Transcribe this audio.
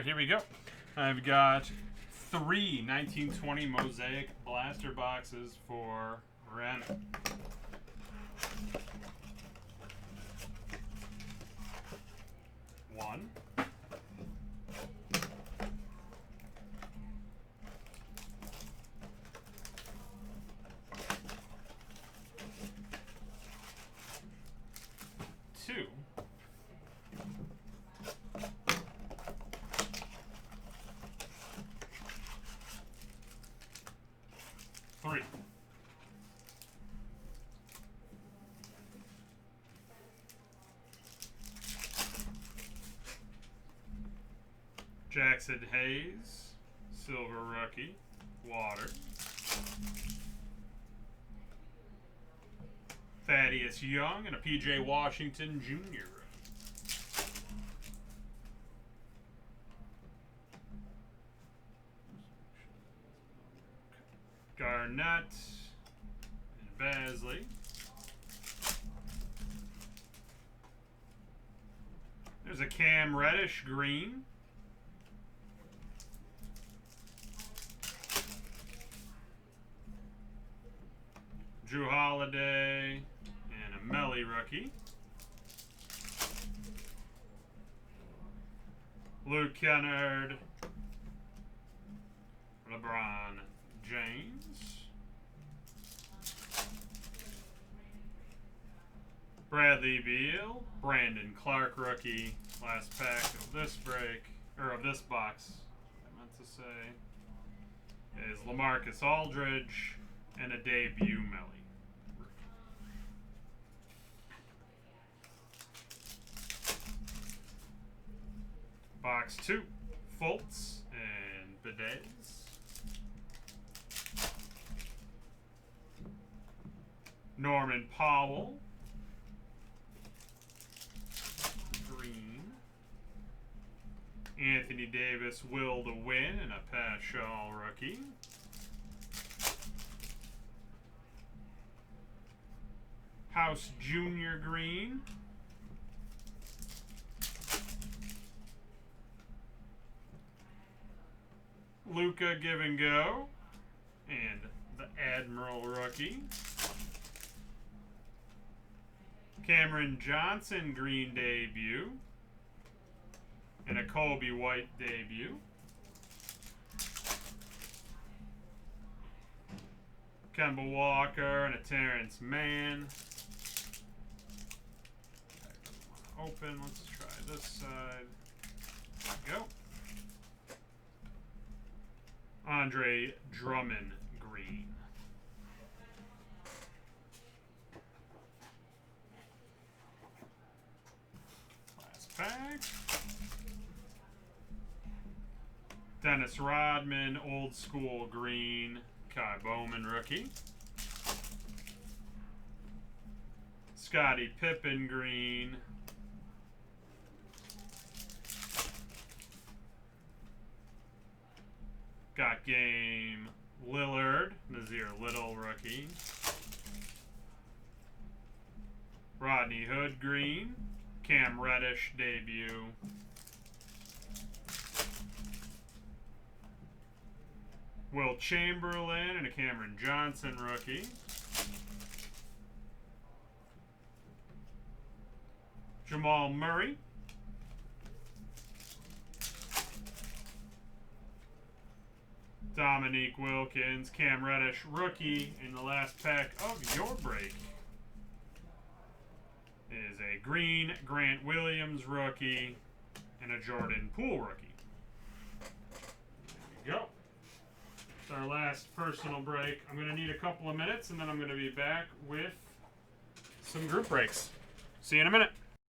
right, here we go. I've got 3 1920 Mosaic blaster boxes for Remy. One. Two. Three. Jackson Hayes, silver rookie, water. Thaddeus Young and a P.J. Washington Jr. Garnett and Basley. There's a Cam Reddish green. Drew Holiday and a Melly rookie. Luke Kennard. LeBron James. Bradley Beal. Brandon Clark rookie. Last pack of this break, or of this box, I meant to say, is LaMarcus Aldridge and a debut Melly. Box 2, Fultz and Bidets. Norman Powell. Green. Anthony Davis, Will to Win, and a Paschal rookie. House Junior green. Luka Give and Go, and the Admiral rookie. Cameron Johnson green debut, and a Kobe White debut. Kemba Walker and a Terrence Mann. Open. Let's try this side. There we go. Andre Drummond green. Last pack. Dennis Rodman, old school green. Kai Bowman rookie. Scottie Pippen green. Got game Lillard, Nazir Little rookie. Rodney Hood green. Cam Reddish debut. Will Chamberlain and a Cameron Johnson rookie. Jamal Murray. Dominique Wilkins, Cam Reddish rookie in the last pack of your break is a green Grant Williams rookie and a Jordan Poole rookie. There we go. It's our last personal break. I'm going to need a couple of minutes and then I'm going to be back with some group breaks. See you in a minute.